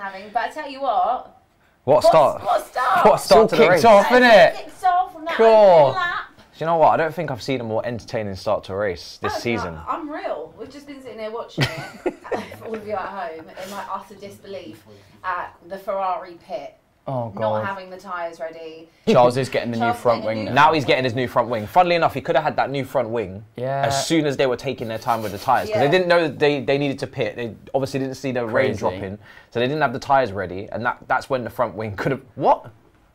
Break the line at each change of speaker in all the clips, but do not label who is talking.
having. But I tell you what.
What start?
What start?
What start to the race?
Kicks off, innit?
Kicks off on that
Cool.
lap.
Do you know what? I don't think I've seen a more entertaining start to a race this season.
Unreal. We've just been sitting there watching it, for all of you at home, in like utter disbelief at the Ferrari pit.
Oh, God.
Not having the tyres ready.
Charles is getting the new front wing.
Now he's getting his new front wing. Funnily enough, he could have had that new front wing as soon as they were taking their time with the tyres. Because they didn't know that they needed to pit. They obviously didn't see the rain dropping. So they didn't have the tyres ready. And that's when the front wing could have... What?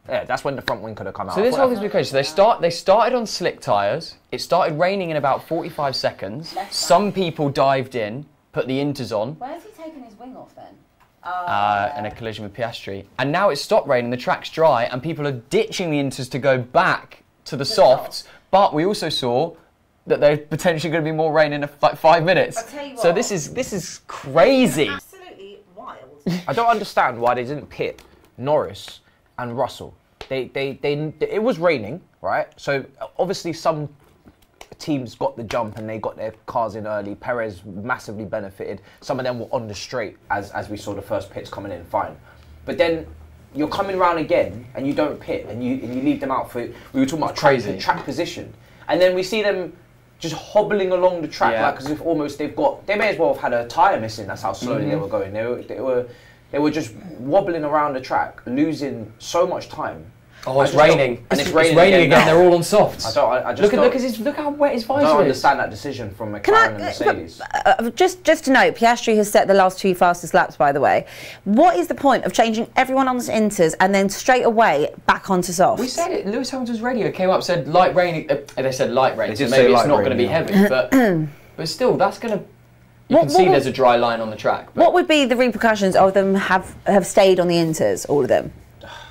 Yeah, that's when the front wing could have come out.
So this whole thing's been crazy. So they started on slick tyres. It started raining in about 45 seconds. Some people dived in, put the inters on.
Where's he taken his wing off then?
And a collision with Piastri. And now it's stopped raining, the track's dry, and people are ditching the inters to go back to the softs. But we also saw that there's potentially going to be more rain in like 5 minutes.
I'll tell you what,
so this is crazy.
Absolutely wild.
I don't understand why they didn't pit Norris and Russell. It was raining, right? So obviously some teams got the jump and they got their cars in early. Perez massively benefited. Some of them were on the straight as we saw the first pits coming in, fine. But then you're coming around again and you don't pit and you leave them out for, we were talking about track position. And then we see them just hobbling along the track like as if almost they may as well have had a tyre missing. That's how slowly they were going. They were just wobbling around the track, losing so much time.
Oh, it's raining.
And
it's raining again. They're all on softs.
I just
look how wet his visor is.
I don't understand that decision from McLaren and Mercedes.
Just to note, Piastri has set the last 2 fastest laps, by the way. What is the point of changing everyone onto inters and then straight away back onto softs?
We said it. Lewis Hamilton's radio came up, said light rain. They said light rain, so maybe it's not going to be heavy. But still, that's going to... You can see there's a dry line on the track.
What would be the repercussions of them have stayed on the inters, all of them?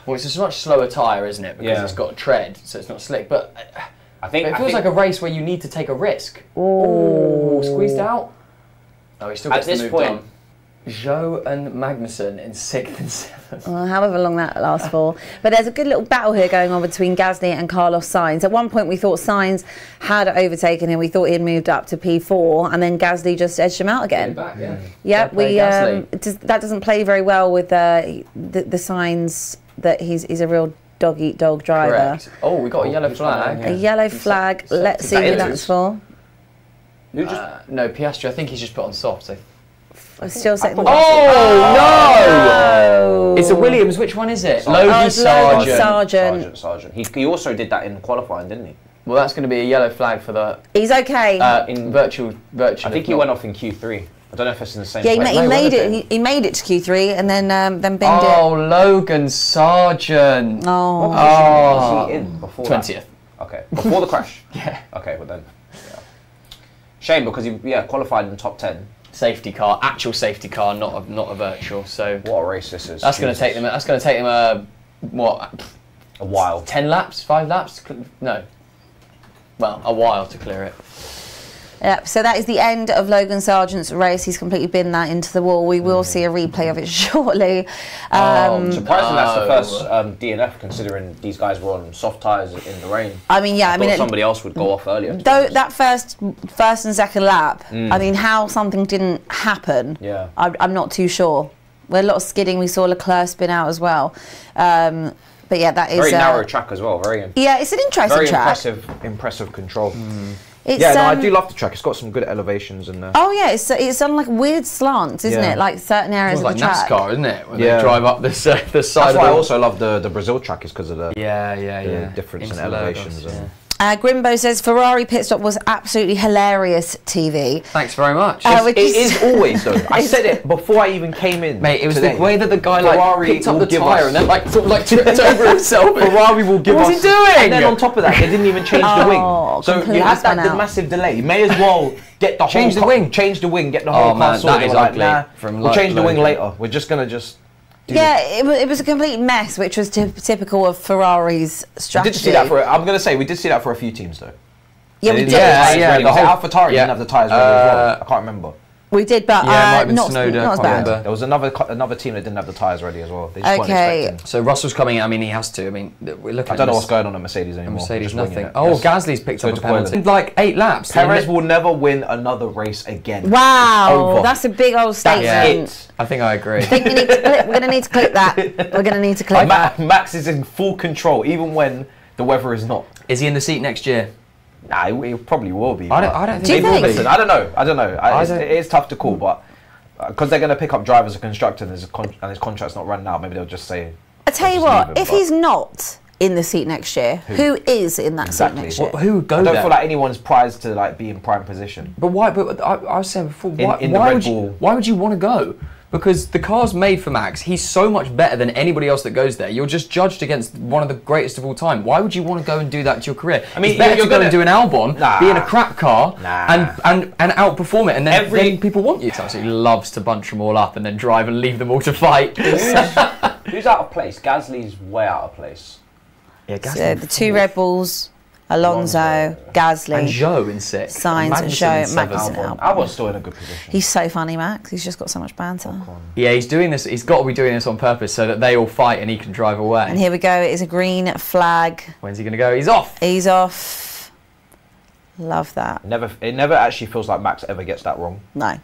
Well, it's a much slower tyre, isn't it? Because it's got a tread, so it's not slick. But I think it feels like a race where you need to take a risk. Oh, squeezed out. Oh, he still gets the move done. Zhou and Magnussen in 6th and 7th.
Well, however long that lasts for. But there's a good little battle here going on between Gasly and Carlos Sainz. At one point we thought Sainz had overtaken him. We thought he had moved up to P4 and then Gasly just edged him out again. That doesn't play very well with the Sainz that he's a real dog-eat-dog driver.
Correct. Oh, we got a yellow flag.
A yellow flag. Let's see who that's for.
No, Piastri. I think he's just put on softs.
Still second.
Oh no! It's a Williams. Which one is it? Logan
Sargent.
He also did that in qualifying, didn't he?
Well, that's going to be a yellow flag for the...
He's okay.
In virtual.
I think he went off in Q3. I don't know if it's in the same.
Yeah, he made it. He made it to Q3 and then binned it.
Oh, Logan Sargent.
Oh.
Was he in before
20th.
That? Okay, before the crash.
Yeah.
Okay, well then. Yeah. Shame because he qualified in the top 10.
Safety car, actual safety car, not a virtual. So
what a race this is.
That's going to take them. That's going to take them what?
A while.
10 laps, 5 laps? No. Well, a while to clear it.
Yep, so that is the end of Logan Sargent's race. He's completely binned that into the wall. We will see a replay of it shortly.
Surprisingly, that's the first DNF, considering these guys were on soft tyres in the rain.
I mean, yeah, I mean,
somebody else would go off earlier.
Though that first and second lap, I mean, how something didn't happen, I'm not too sure. With a lot of skidding, we saw Leclerc spin out as well. But yeah, that is
very narrow track as well.
Yeah, it's an interesting track.
Very impressive control. I do love the track. It's got some good elevations in there.
Oh yeah, it's on like weird slants, isn't it? Like certain areas of the track.
It's like NASCAR, isn't it? When they drive up this side.
That's why I also love the Brazil track, is because of the difference in elevations.
Grimbo says Ferrari pit stop was absolutely hilarious TV.
Thanks very much.
It is always though. I said it before I even came in.
Mate, it was the way that the guy picked up the tyre and then tripped over himself.
Ferrari will give us.
What was he doing?
And then on top of that, they didn't even change the wing. So you had that massive delay. You may as well get the whole
change the wing.
Change the wing. Get the whole car sorted.
That is ugly.
We'll change the wing later. We're just gonna just.
Yeah, it was a complete mess, which was typical of Ferrari's strategy.
We did see that I'm going to say we did see that for a few teams though.
Yeah, we did.
The whole AlphaTauri didn't have the tyres ready as well. I can't remember.
We did, but
yeah, it might have been
not,
snowed,
not as bad.
There was another team that didn't have the tyres ready as well. They just weren't expecting.
So Russell's coming in. I mean, he has to. I mean, we're looking.
I don't know what's going on at Mercedes anymore.
Mercedes, nothing. Oh, Gasly's picked up a penalty. Like 8 laps.
Perez will never win another race again.
Wow, that's a big old statement.
That's it.
I think I agree.
We're going to need to clip that. We're going to need to clip that.
Max is in full control, even when the weather is not.
Is he in the seat next year?
Nah, he probably will be.
I don't
think he will be.
I don't know. It is tough to call, but because they're going to pick up drivers and constructor and his contract's not running out, maybe they'll just say.
I tell you what, if he's not in the seat next year, who is in that seat next year?
Who would go there?
I don't feel like anyone's prized to like be in prime position.
But why? But I was saying before, why would you want to go? Because the car's made for Max. He's so much better than anybody else that goes there. You're just judged against one of the greatest of all time. Why would you want to go and do that to your career? I mean, it's better to go and do an Albon, be in a crap car, and outperform it, and then people want you. He absolutely loves to bunch them all up and then drive and leave them all to fight.
Who's out of place? Gasly's way out of place.
Yeah, Gasly.
So the 2 Red Bulls, Alonso, Gasly,
and Zhou in 6,
Sainz and Zhou, Max and Albon.
Albon's still in a good position.
He's so funny, Max. He's just got so much banter.
Yeah, he's doing this. He's got to be doing this on purpose so that they all fight and he can drive away.
And here we go. It is a green flag.
When's he going to go? He's off.
He's off. Love that.
It never actually feels like Max ever gets that wrong.
No.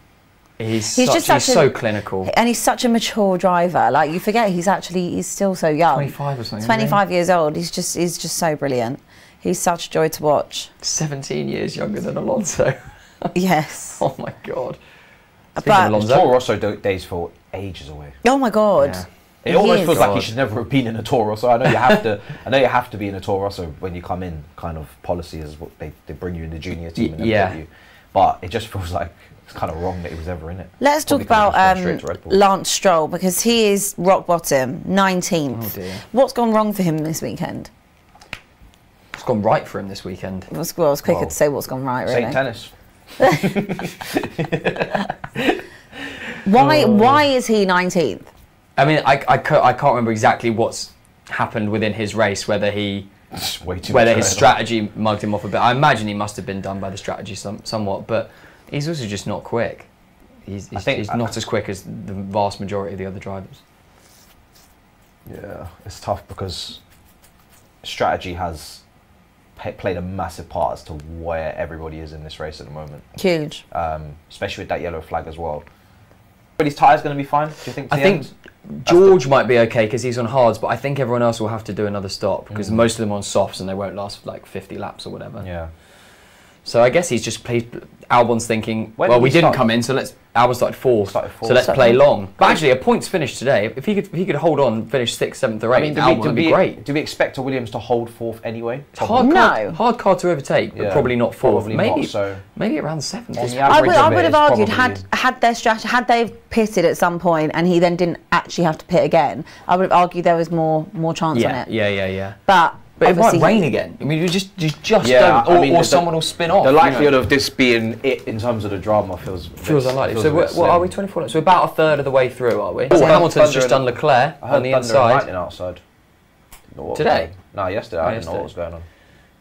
He's so clinical.
And he's such a mature driver. Like, you forget he's still so young.
25 or something.
25 years old. He's just so brilliant. He's such a joy to watch.
17 years younger than Alonso.
Yes.
Oh my God.
But Toro Rosso days feel ages away.
Oh my God.
Yeah. It almost feels like he should never have been in a Toro Rosso. I know you have to. I know you have to be in a Toro Rosso when you come in. Kind of policy is what they bring you in the junior team and then put you. But it just feels like it's kind of wrong that he was ever in it.
Let's talk about Lance Stroll, because he is rock bottom, 19th.
Oh dear.
What's gone wrong for him this weekend?
What's gone right for him this weekend?
Well, it's quicker to say what's gone right, really.
St. Tennis.
Why is he 19th?
I mean, I can't remember exactly what's happened within his race, whether his strategy mugged him off a bit. I imagine he must have been done by the strategy somewhat, but he's also just not quick. He's not as quick as the vast majority of the other drivers.
Yeah, it's tough because strategy has played a massive part as to where everybody is in this race at the moment.
Huge.
Especially with that yellow flag as well. But his tyres going to be fine, do you think?
I think George might be okay because he's on hards, but I think everyone else will have to do another stop because most of them are on softs and they won't last like 50 laps or whatever.
Yeah.
So I guess he's just played. Albon's thinking, well, we didn't come in, so Albon started fourth, so let's play long. But actually, a point's finished today. If he could hold on, finish 6th, 7th, or 8th, Albon would be great.
Do we expect a Williams to hold 4th anyway?
Hard car to overtake, but probably not 4th. Maybe around 7th.
I would have argued had their strategy, had they pitted at some point and he then didn't actually have to pit again, I would have argued there was more chance on it.
Yeah.
But
it might rain again. I mean, you just don't, or someone will spin off.
The likelihood of this being it in terms of the drama feels
unlikely. So what are we 24? So about a third of the way through, are we? So Hamilton's just done Leclerc on the inside.
Outside.
Today?
No, yesterday. I didn't know what was going on.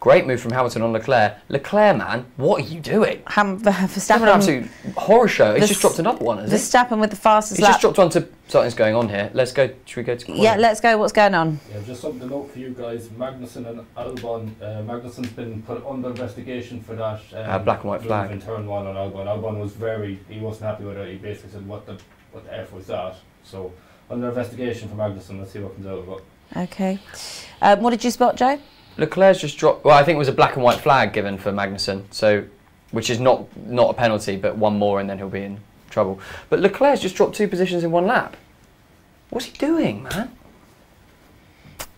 Great move from Hamilton on Leclerc. Leclerc, man, what are you doing?
Verstappen,
an absolute horror show. He's just dropped another one, hasn't he?
Verstappen with the fastest lap.
He's just dropped onto something's going on here. Let's go. Should we go to quality?
Yeah, let's go. What's going on?
Yeah, just something to note for you guys. Magnussen and Albon. Magnussen's been put under investigation for that.
Black and white flag.
In turn 1 on Albon. Albon was he wasn't happy with it. He basically said, what the F was that? So, under investigation for Magnussen. Let's see what comes out of it.
Okay. What did you spot, Joe?
Leclerc's just dropped. Well, I think it was a black and white flag given for Magnussen, so which is not a penalty, but one more and then he'll be in trouble. But Leclerc's just dropped 2 positions in 1 lap. What's he doing, man?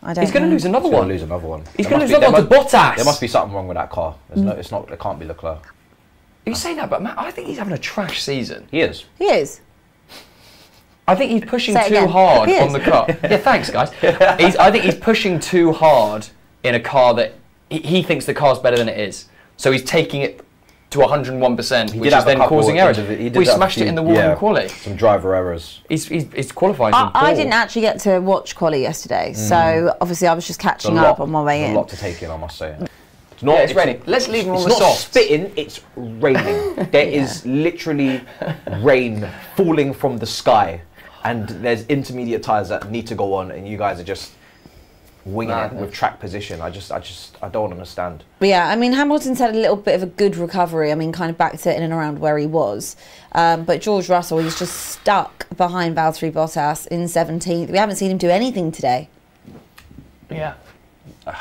He's going to lose another one.
He's going to lose another one.
He's going to lose another one to Bottas.
There must be something wrong with that car. It's not. It can't be Leclerc.
You say that, but Matt, I think he's having a trash season.
He is.
He is.
I think he's pushing too hard on the car. Yeah, thanks, guys. I think he's pushing too hard in a car that he thinks the car's better than it is. So he's taking it to 101%, which is then causing errors. We smashed it in the wall in quali.
Some driver errors.
He's qualifying.
I didn't actually get to watch quali yesterday, so obviously I was just catching up on my way in.
A lot to take in, I must say. It's not.
It's raining. Let's leave him on the
It's not
softs.
spitting. It's raining. There is literally rain falling from the sky, and there's intermediate tyres that need to go on, and you guys are just winging it with track position. I don't understand.
But yeah, I mean, Hamilton's had a little bit of a good recovery. I mean, kind of back to in and around where he was. But George Russell, he's just stuck behind Valtteri Bottas in 17th. We haven't seen him do anything today.
Yeah.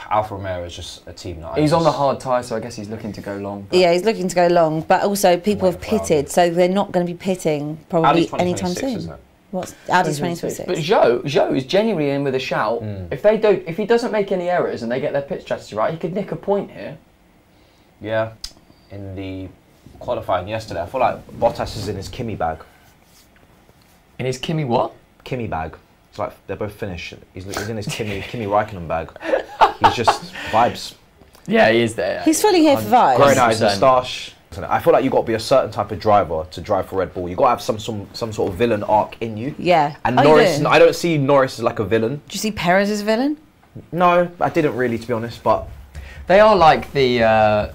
Alfa Romeo is just a team that
he's on the hard tyre, so I guess he's looking to go long.
Yeah, he's looking to go long, but also people have pitted, so they're not going to be pitting probably anytime soon.
Isn't it?
What's Audi's 2026?
But Zhou is genuinely in with a shout. If he doesn't make any errors and they get their pit strategy right, he could nick a point here.
Yeah, in the qualifying yesterday, I feel like Bottas is in his Kimi bag.
In his Kimi what?
Kimi bag. It's like they're both finished. He's in his Kimi Raikkonen bag. He's just vibes.
Yeah, he is there.
He's fully here for vibes.
Growing out his moustache. I feel like you've got to be a certain type of driver to drive for Red Bull. You've got to have some sort of villain arc in you.
Yeah.
And Norris, I don't see Norris as like a villain.
Do you see Perez as a villain?
No, I didn't really, to be honest, but...
They are like the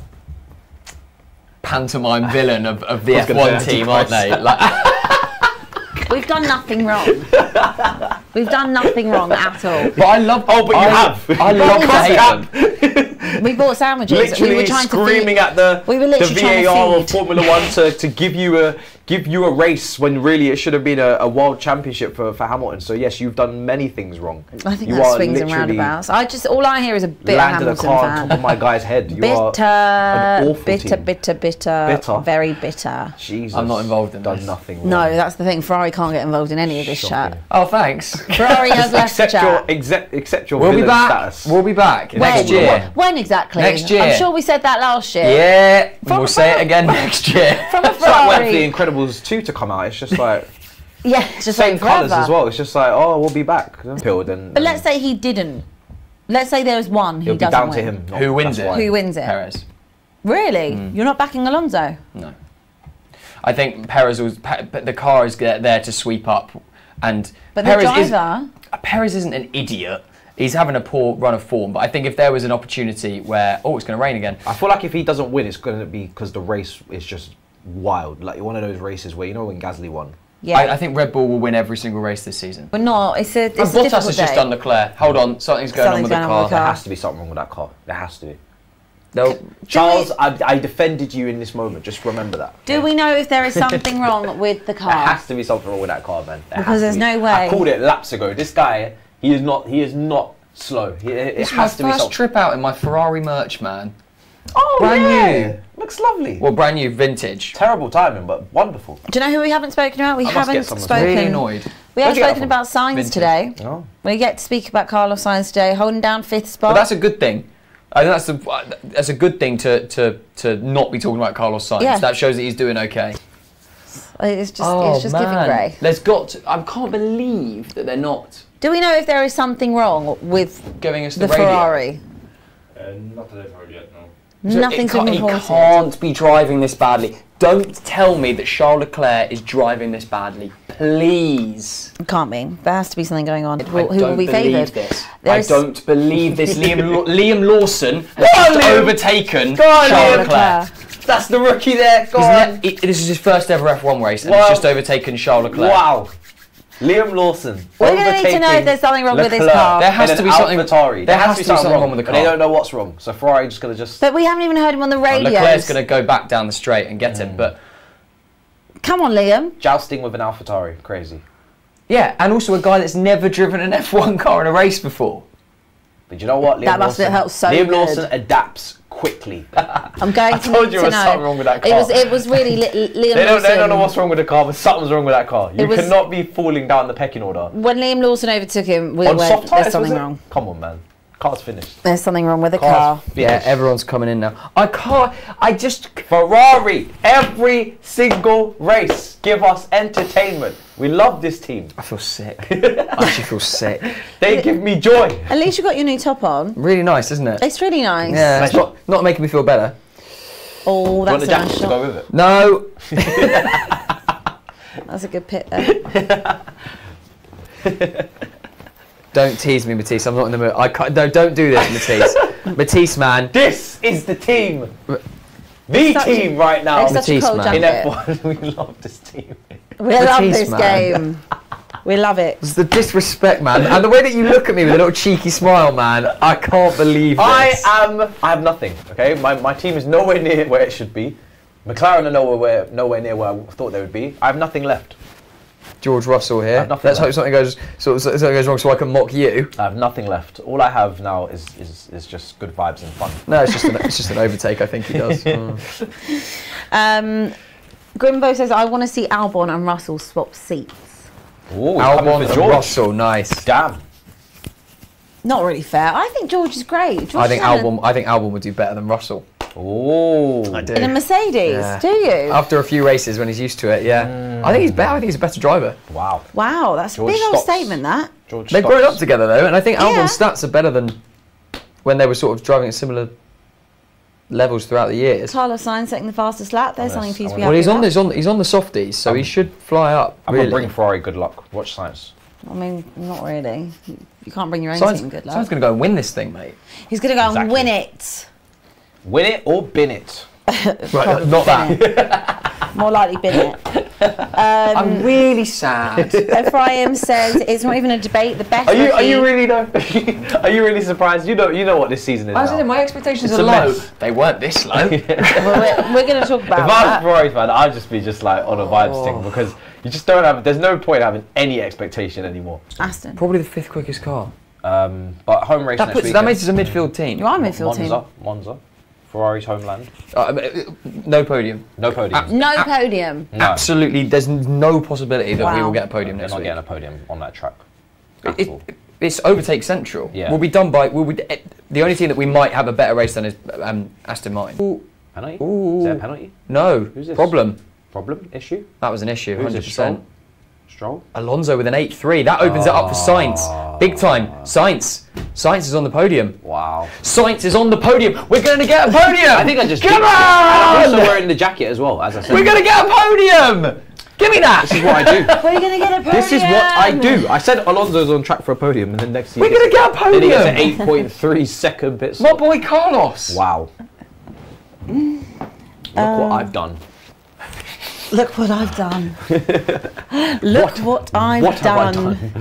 pantomime villain of the F1 team, aren't they? Like
We've done nothing wrong. We've done nothing wrong at all.
But I love...
Oh, but you have.
I love to hate them.
We bought sandwiches.
Literally
we were trying
screaming
to
at the VAR of
feed.
Formula One to give you a race when really it should have been a world championship for Hamilton. So yes, you've done many things wrong.
I think that swings and roundabouts. All I hear is a bit of Hamilton
landed a car
fan.
on top of my guy's head. You are an awful team.
Bitter, very bitter.
Jesus,
I'm not involved in
done
this.
nothing wrong.
No, that's the thing. Ferrari can't get involved in any of this chat.
Oh, thanks.
Ferrari has left the chat.
Accept your
We'll be
villain
back.
status.
We'll be back next
When?
year.
When exactly?
Next year.
I'm sure we said that last year.
Yeah, we'll say it again next year.
From a
It's like waiting
Ferrari.
for the Incredibles 2 to come out. It's just like
Yeah, it's just
same
like
colours
forever.
as well. It's just like, oh, we'll be back. Then,
But let's say he didn't. Let's say there was one who
it'll be
doesn't
down
win.
to him. not-
Who wins
that's
it?
why.
Who wins it?
Perez.
Really? You're not backing Alonso?
No. I think Perez was... But the car is there to sweep up. And
But
Perez
the driver...
Perez isn't an idiot. He's having a poor run of form. But I think if there was an opportunity where... Oh, it's going to rain again.
I feel like if he doesn't win, it's going to be because the race is just wild. Like one of those races where, you know, when Gasly won.
Yeah.
I think Red Bull will win every single race this season.
But no, it's a
Bottas
difficult
has just
day.
done Leclerc. Hold on, something's going on with the car.
There has to be something wrong with that car. There has to be.
No.
Charles, I defended you in this moment. Just remember that.
Do we know if there is something wrong with the
There
car?
has to be something wrong with that car, man. There
Because
has to
there's
be.
no way.
I called it laps ago. This guy, he is not slow. It
It's my
has to be
first
something.
trip out in my Ferrari merch, man.
Oh,
Brand
yeah.
new.
Looks lovely.
Well, brand new, vintage.
Terrible timing, but wonderful.
Do you know who we haven't spoken about? We
I must get
haven't
someone
spoken.
Really annoyed.
We haven't
Where'd you get
spoken
that
about Sainz
Vintage.
today.
Oh.
We get to speak about Carlos Sainz today, holding down 5th spot.
But that's a good thing. I think that's a good thing to not be talking about Carlos Sainz.
Yeah.
That shows that he's doing okay.
It's just giving grey.
I can't believe that they're not
Do we know if there is something wrong with
giving us
the
the radio.
Ferrari?
Not that I've heard yet, no.
Nothing's been
He
reported.
can't be driving this badly. Don't tell me that Charles Leclerc is driving this badly, please.
It can't be. There has to be something going on.
I
Who will
don't
be
believe
favoured?
this.
There's-
I don't believe this. Liam Lawson has just overtaken
on,
Charles
Liam.
Leclerc.
That's the rookie there. Go on.
This is his first ever F1 race, and
Wow.
he's just overtaken Charles Leclerc.
Wow. Liam Lawson.
We're going to need to know if there's something wrong with this
Leclerc
car.
There has
in
to
an
be something.
AlphaTauri.
There has to be something wrong with the car.
And they don't know what's wrong. So Ferrari just going to just...
But we haven't even heard him on the radio.
Leclerc's going to go back down the straight and get him, but
Come on, Liam.
Jousting with an AlphaTauri. Crazy.
yeah, and also a guy that's never driven an F1 car in a race before.
But you know what? Liam
That must have helped so
Liam
good.
Lawson adapts quickly.
I'm going
I
to
told
need
you
to
there was
know.
something wrong with that car.
It was really Liam
They
Lawson.
don't know what's wrong with the car, but something's wrong with that car. You
It was-
cannot be falling down the pecking order.
When Liam Lawson overtook him, we
On
went,
soft tyres,
there's something
was it?
wrong.
Come on, man. Car's finished.
There's something wrong with the
Car's
car.
finished.
everyone's coming in now.
Ferrari, every single race, give us entertainment. We love this team.
I feel sick. I actually feel sick.
They give me joy.
At least you got your new top on.
Really nice, isn't it?
It's really nice.
Yeah, it's not making me feel better.
Oh,
You
that's
want
a
the
nice
jacket to
shot.
go with it?
No.
That's a good pit there.
Don't tease me, Matisse. I'm not in the mood. I can't. No, don't do this, Matisse. Matisse, man.
This is the team. The team right now.
Matisse, man.
In F1, we love this team.
We love this game. We love it.
It's the disrespect, man. And the way that you look at me with a little cheeky smile, man. I can't believe this.
I have nothing, okay? My team is nowhere near where it should be. McLaren are nowhere near where I thought they would be. I have nothing left.
George Russell here. Let's hope something goes wrong so I can mock you.
I have nothing left. All I have now is just good vibes and fun.
No, it's just an overtake. I think he does.
Grimbo says, I want to see Albon and Russell swap seats.
Ooh,
Albon and Russell, nice.
Damn.
Not really fair. I think George is great.
I think Albon would do better than Russell.
Oh,
I do.
In a Mercedes, do you?
After a few races when he's used to it, yeah. I think he's better. I think he's a better driver.
Wow.
Wow, that's a big old statement, that.
They've grown up together, though, and I think Albon's stats are better than when they were sort of driving at similar levels throughout the years.
Carlos Sainz setting the fastest lap. There's something for you to be
happy
about.
He's on the softies, so he should fly up.
I'm going to bring Ferrari good luck. Watch Sainz.
I mean, not really. You can't bring your own team good luck.
Sainz going to go and win this thing, mate.
He's going to go and win it.
Win it or bin it.
Right, not that.
More likely bin it.
I'm really sad.
Ephraim says it's not even a debate. The best.
Are you really though? Are you really surprised? You know what this season is.
I said my expectations are low. They weren't this low.
Well, we're going to talk about.
If I was a Ferrari fan, I'd just be like on a vibes thing because you just don't have. There's no point having any expectation anymore.
Aston.
Probably the 5th quickest car.
But home race next weekend.
That makes us a midfield team.
You are a midfield team.
Monza. Ferrari's homeland.
No podium.
No podium.
No podium.
No.
Absolutely, there's no possibility that we will get a podium next week.
We're not getting a podium on that track.
It's overtake central.
Yeah.
We'll be done by. The only team that we might have a better race than is Aston Martin.
Penalty?
Ooh.
Is there a penalty?
No.
Who's this?
Problem.
Issue?
That was an issue.
Who's
100%.
Stroll?
Alonso with an 8-3. That opens it up for Sainz. Big time. Sainz is on the podium.
Wow.
Sainz is on the podium. We're going to get a podium.
I think I just.
Come on!
I'm also wearing the jacket as well, as I said.
We're going to get a podium. Give me that.
This is what I do.
We're going to get a podium.
This is what I do. I said Alonso's on track for a podium, and then next year.
We're going to get a podium.
Then he gets an 8.3 second pit
My
stop.
boy Carlos.
Wow. Look what I've done.
Look what I've done. Look what I've done.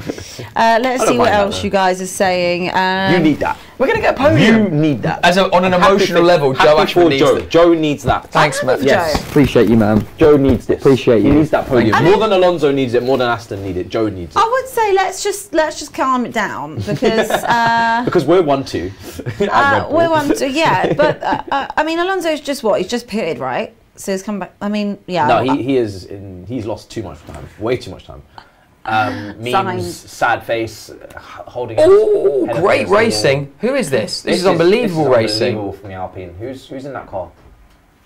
Let's see what else you guys are saying.
You need that.
We're going to get a podium.
You need that.
On an emotional level, Joe actually needs it.
Joe needs that.
Thanks, man.
Yes.
Appreciate you, man.
Joe needs this.
Appreciate you.
He needs that podium. More than Alonso needs it, more than Aston needs it, Joe needs it.
I would say let's just calm it down because
because we're 1-2.
we're 1-2, yeah. But I mean, Alonso's just what? He's just pitted, right? So he's come back. I mean, yeah.
No, he's lost too much time. Way too much time. Memes, sad face, holding.
Oh, great racing! Who is this? This is unbelievable racing.
Unbelievable from the Alpine. Who's in that car?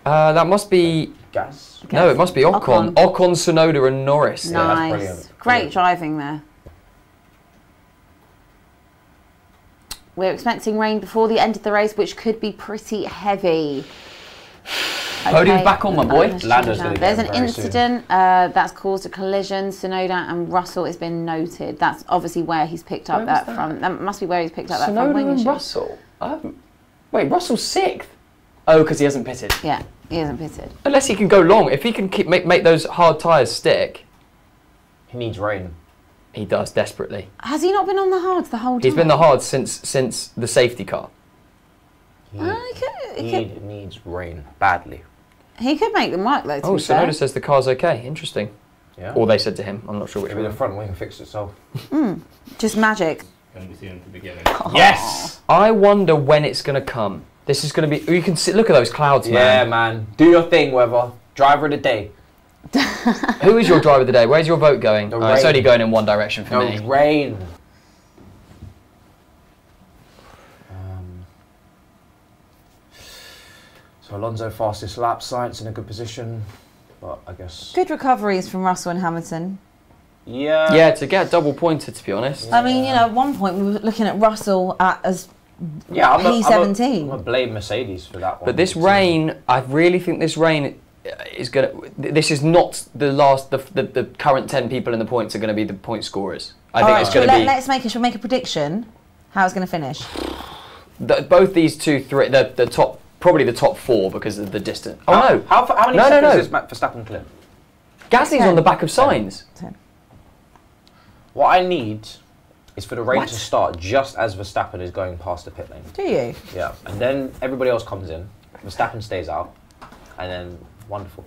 That must be.
Gas.
No, it must be Ocon. Ocon, Tsunoda, and Norris.
Nice.
Yeah, that's brilliant.
Great driving there. We're expecting rain before the end of the race, which could be pretty heavy.
Podium's back on, my boy.
There's an incident that's caused a collision. Tsunoda and Russell has been noted. That's obviously where he's picked up that from. That must be where he's picked up that from.
Tsunoda and Russell? Wait, Russell's 6th? Oh, because he hasn't pitted.
Yeah, he hasn't pitted.
Unless he can go long. If he can make those hard tyres stick.
He needs rain.
He does, desperately.
Has he not been on the hards the whole time?
He's been the hards since the safety car.
He needs rain badly.
He could make them work though.
Oh, Tsunoda says the car's okay. Interesting.
Yeah.
Or they said to him. I'm not sure which
Maybe
one.
the front wing fixed itself.
Just magic.
Going to be seen at the beginning.
Yes.
I wonder when it's going to come. This is going to be. You can see. Look at those clouds, man.
Yeah, man. Do your thing, Weather. Driver of the day.
Who is your driver of the day? Where's your vote going? It's only going in one direction for me.
Rain. So Alonso fastest lap, Sainz in a good position, but I guess.
Good recoveries from Russell and Hamilton.
Yeah.
Yeah, to get double pointed, to be honest.
Yeah. I mean, you know, at one point we were looking at Russell as
P17.
I'm
going to blame Mercedes for that one.
But this rain, I really think this rain is going to. This is not the last. The current 10 people in the points are going to be the point scorers. I think it's going to be.
Let's make a prediction. How it's going to finish.
Both these 2, 3, the top, probably the top 4 because of the distance. Oh no!
How many seconds is Verstappen clear?
Gasly's on the back of Sainz.
10.
What I need is for the rain to start just as Verstappen is going past the pit lane.
Do you?
Yeah, and then everybody else comes in. Verstappen stays out, and then wonderful.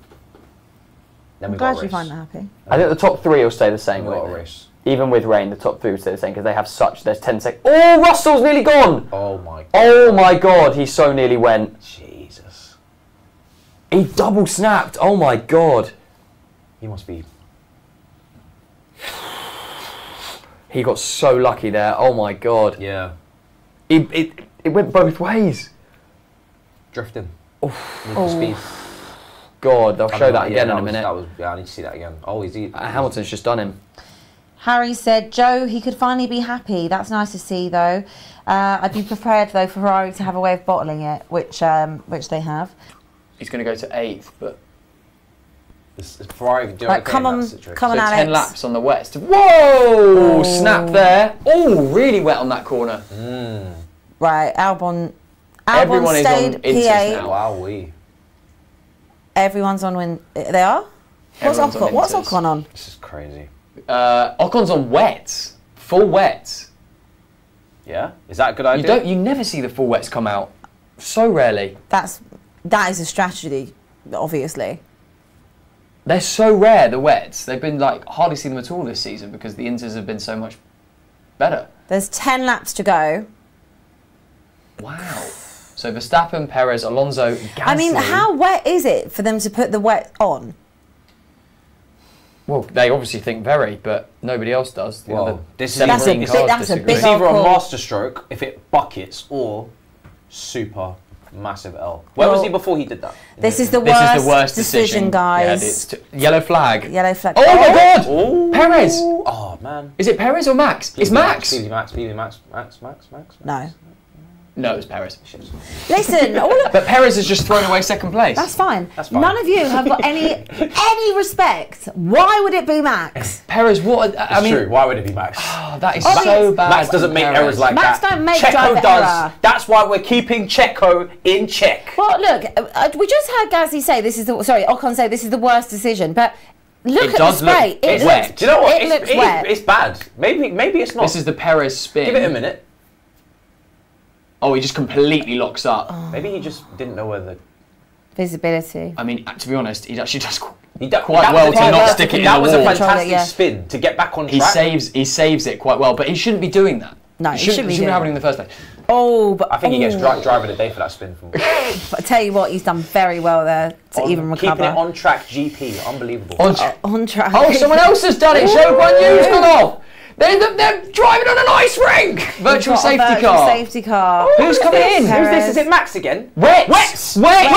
Then
I'm glad you find that happy.
I think the top 3 will stay the same.
We've got a race.
Even with rain, the top 3 will stay the same because they have such. There's 10 seconds. Oh, Russell's nearly gone.
Oh my god.
Oh my god, he so nearly went.
Jesus.
He double snapped. Oh my god.
He must be.
He got so lucky there. Oh my god.
Yeah.
It went both ways.
Drifting.
Oof.
With the speed.
God, they'll show that again in a minute.
I need to see that again. Oh,
Hamilton's just done him.
Harry said, Joe, he could finally be happy. That's nice to see, though. I'd be prepared, though, for Ferrari to have a way of bottling it, which they have.
He's going to go to 8th, but...
Ferrari doing okay
come on,
in that situation.
come on,
so
Alex.
10 laps on the west. Whoa! Snap there. Oh, really wet on that corner.
Right, Albon
Everyone
stayed
is on
P8.
now.
Wowee.
Everyone's on win. They are? What's Ocon on?
This is crazy.
Ocon's on wets. Full wets.
Yeah? Is that a good idea?
You never see the full wets come out. So rarely.
That is a strategy, obviously.
They're so rare, the wets. They've been like hardly seen them at all this season because the inters have been so much better.
There's 10 laps to go.
Wow. So Verstappen, Perez, Alonso, Gasly.
I mean, how wet is it for them to put the wet on?
Well, they obviously think very, but nobody else does.
Well,
that's a big
it's either a master stroke if it buckets or super massive L. Where was he before he did that?
This is the worst decision, guys.
Yeah, yellow flag.
Yellow flag.
Oh my god!
Ooh.
Perez!
Oh man.
Is it Perez or Max? It's Max!
Max.
No.
No, it's Perez.
Listen,
but Perez has just thrown away second place.
That's fine. None of you have got any respect. Why would it be Max?
Perez, what? I mean,
true. Why would it be Max?
Oh, that is so bad.
Max doesn't make errors like
Max
that.
don't make
Checo does.
Error.
That's why we're keeping Checo in check.
Well, look, we just heard Gasly say Ocon say this is the worst decision, but look at the spray.
It's wet. Do you know what?
It looks wet.
It's bad. Maybe it's not.
This is the Perez spin.
Give it a minute.
Oh, he just completely locks up.
Oh.
Maybe he just didn't know where the
visibility.
I mean, to be honest, he actually does
quite
well to not stick it in the wall.
That was a fantastic spin to get back on track.
He saves it quite well, but he shouldn't be doing that.
No, he shouldn't be
happening in the first place.
Oh, but
I think he gets driver of the day for that spin.
But I tell you what, he's done very well there to even recover.
Keeping it on track, GP, unbelievable.
On track.
Oh, someone else has done it. Show Guan Yu's gone off. They're driving on an ice rink! Virtual safety car.
Who's coming in?
Perez.
Who's this? Is it Max again?
Wets!
Come on,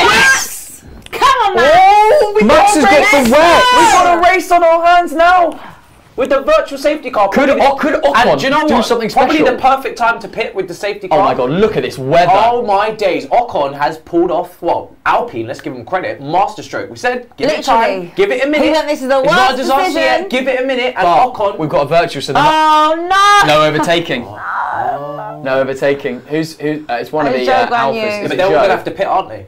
Max!
Oh, Max has got the wet!
We've got a race on our hands now! With the virtual safety car.
Could Ocon
do you know
do
what?
something special?
Probably the perfect time to pit with the safety car.
Oh my god, look at this weather.
Oh my days. Ocon has pulled off, Alpine, let's give him credit, masterstroke. We said, give it time, give it a minute.
He went, this is the worst decision.
Yet. Give it a minute, and Ocon...
We've got a virtual, so no overtaking. No overtaking. It's one of the Alphas.
But they're all going to have to pit, aren't they?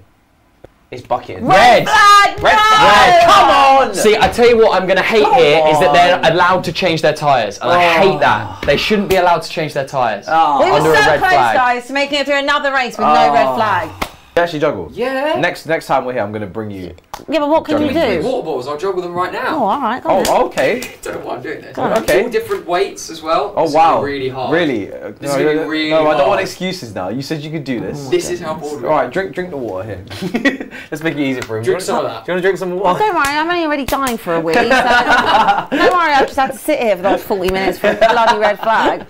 It's bucketed.
Red flag!
Red flag! Come on!
See, I tell you what I'm going to hate here is that they're allowed to change their tyres. And I hate that. They shouldn't be allowed to change their tyres.
We were
under
so
a red
close,
flag.
guys, to making it through another race with no red flag.
You actually juggle?
Yeah.
Next time we're here, I'm going to bring you...
Yeah, but what can you do?
Water balls, I'll juggle them right now.
Oh, alright, go on.
Oh, okay.
Don't know why I'm doing this.
Okay.
All different weights as well.
Oh,
it's
wow.
Really hard.
Really?
This is going to be really
No,
hard.
I don't want excuses now. You said you could do this.
This is how bored we are.
Alright, drink the water here. Let's make it easy for him.
Drink some of that.
Do you want to drink some water?
Oh, don't worry, I'm only already dying for a wee. So don't worry, I've just had to sit here for the last 40 minutes for a bloody red flag.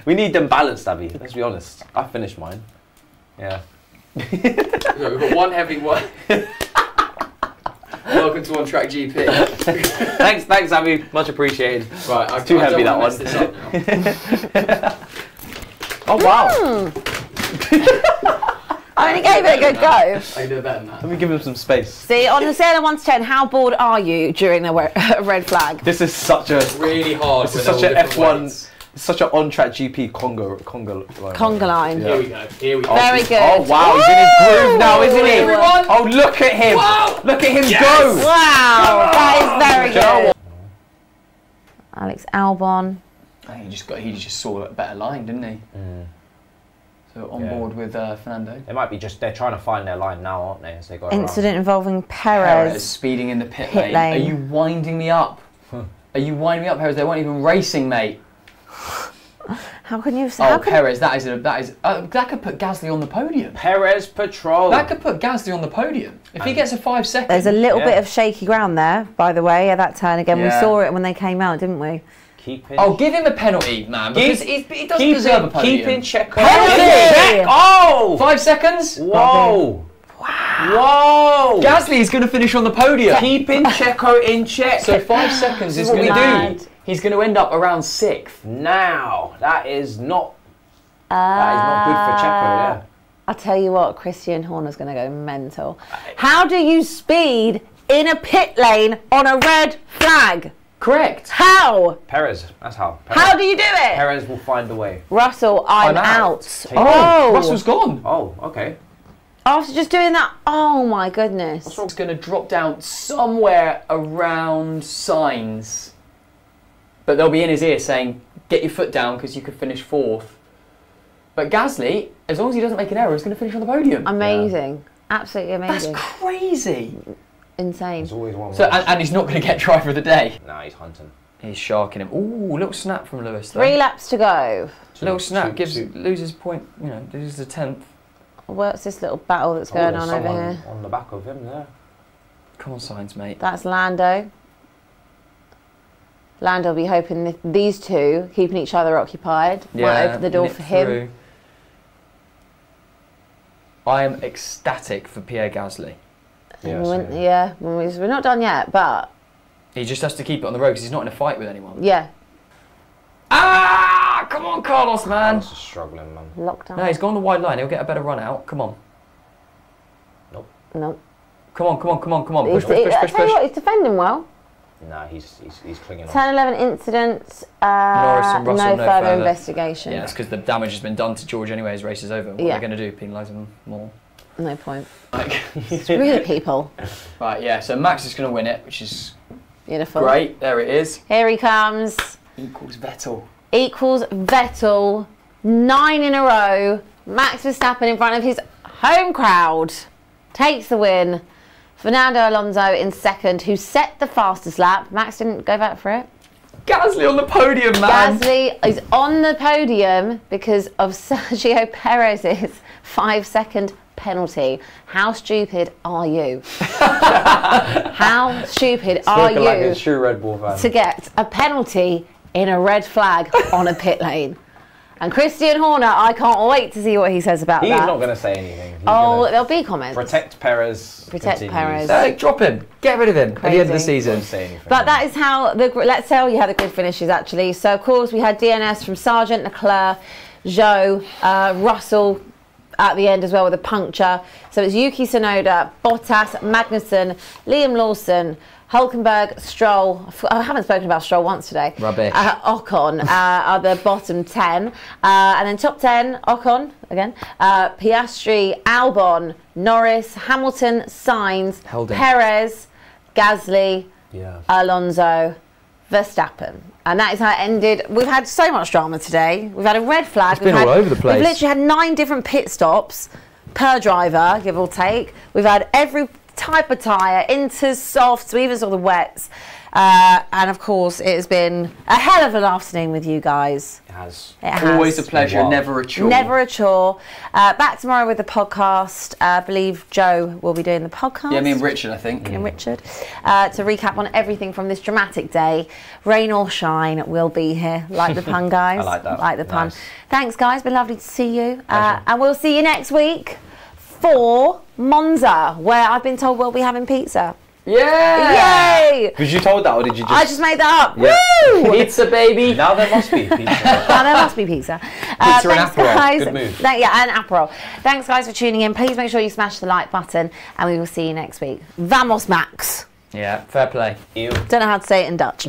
We need them balanced, Abby. Let's be honest. I finished mine. Yeah.
We've got one heavy one. Welcome to On Track GP.
thanks, Abby. Much appreciated.
Right, I've
too heavy that one. Oh wow!
I only gave it a good go.
I can do better than that.
Let me give him some space.
See, on a scale of 1 to 10, how bored are you during the red flag?
This is such a
really hard.
This is such an F1. Such an on-track GP conga line.
Yeah.
Here we go. Here we go.
Very good.
Oh wow, he's in his groove now, isn't he?
Everyone.
Oh, look at him!
Wow.
Look at him go!
Wow, that is very good. Alex Albon.
He just saw a better line, didn't he? So on board with Fernando.
They might be they're trying to find their line now, aren't they? As they go
Incident involving
Perez
Perez.
speeding in the pit lane. Are you winding me up? Are you winding me up, Perez? They weren't even racing, mate.
How can you say?
Oh, Perez, that could put Gasly on the podium.
Perez Patrol.
That could put Gasly on the podium. If he gets a 5 second.
There's a little bit of shaky ground there, by the way, at that turn again.
Yeah.
We saw it when they came out, didn't we?
Oh, give him a penalty, man, because he doesn't deserve a podium.
Keep in check.
Penalty!
Oh!
5 seconds?
Whoa! Wow! Whoa!
Gasly is going to finish on the podium.
Keeping Checo in check.
So 5 seconds is going to do. He's going to end up around 6th.
Now, that is not good for Checo, yeah.
I'll tell you what, Christian Horner's going to go mental. How do you speed in a pit lane on a red flag?
Correct.
How?
Perez, that's how.
How do you do it?
Perez will find a way.
Russell, I'm out.
Oh, Russell's gone.
Oh, okay.
After just doing that, oh my goodness.
Russell's going to drop down somewhere around Sainz. But they'll be in his ear saying, get your foot down because you could finish 4th. But Gasly, as long as he doesn't make an error, is going to finish on the podium.
Amazing. Absolutely amazing.
That's crazy.
Insane.
There's always one.
So, and he's not going to get driver of the day.
Nah, he's hunting.
He's sharking him. Ooh, little snap from Lewis.
3 laps to go.
Little snap loses point. Loses a 10th.
What's this little battle that's going on over here?
On the back of him there.
Come on, Sainz, mate.
That's Lando. Lando will be hoping these two keeping each other occupied might open the door for him.
I am ecstatic for Pierre Gasly.
We're not done yet, but
he just has to keep it on the road because he's not in a fight with anyone.
Yeah.
Ah! Come on, Carlos, man.
Carlos is struggling, man.
Lockdown.
No, he's gone the wide line. He'll get a better run out. Come on.
Nope.
Nope.
Come on. Push.
I tell you what, he's defending well.
Nah, he's clinging on.
10-11 incidents.
Norris and Russell,
no further investigation.
Yeah, it's because the damage has been done to George anyway. His race is over. What are they going to do? Penalise him more?
No point. Screw the people.
Right, yeah. So Max is going to win it, which is
beautiful.
Great. There it is.
Here he comes.
Equals Vettel.
9 in a row. Max Verstappen in front of his home crowd takes the win. Fernando Alonso in second, who set the fastest lap. Max didn't go back for it.
Gasly on the podium, man.
Gasly is on the podium because of Sergio Perez's 5-second penalty. How stupid are you? How stupid are you
like a true Red Bull fan.
to get a penalty in a red flag on a pit lane? And Christian Horner, I can't wait to see what he says about that.
He's not going to say anything.
There'll be comments.
Protect Perez.
Protect Perez.
Drop him. Get rid of him at the end of the season.
Won't say anything.
But that is how let's tell you how the grid finishes actually. So of course we had DNS from Sargent, Leclerc, Zhou, Russell at the end as well with a puncture. So it's Yuki Tsunoda, Bottas, Magnussen, Liam Lawson, Hülkenberg, Stroll. I haven't spoken about Stroll once today.
Rubbish.
Ocon are the bottom 10. And then top 10, Ocon again. Piastri, Albon, Norris, Hamilton, Sainz, Perez, Gasly, Alonso, Verstappen. And that is how it ended. We've had so much drama today. We've had a red flag.
It's been all over the place.
We've literally had 9 different pit stops per driver, give or take. We've had every type of tyre, into softs, we even saw the wets. And of course, it has been a hell of an afternoon with you guys.
It has.
Always a pleasure, never a chore.
Never a chore. Back tomorrow with the podcast. I believe Joe will be doing the podcast.
Yeah, me and Richard, I think.
And Richard. To recap on everything from this dramatic day. Rain or shine, we'll be here. Like the pun, guys.
I like that.
Like the pun.
Nice.
Thanks, guys. Been lovely to see you. And we'll see you next week for Monza, where I've been told we'll be having pizza.
Yeah!
Yay!
Was you told that or did you just...
I just made that up.
Yeah.
Woo!
Pizza, baby.
Now there must be pizza.
Now there must be pizza.
Pizza and
thanks,
Aperol.
guys.
Good move.
Yeah, and Aperol. Thanks, guys, for tuning in. Please make sure you smash the like button, and we will see you next week. Vamos, Max.
Yeah, fair play.
Ew.
Don't know how to say it in Dutch.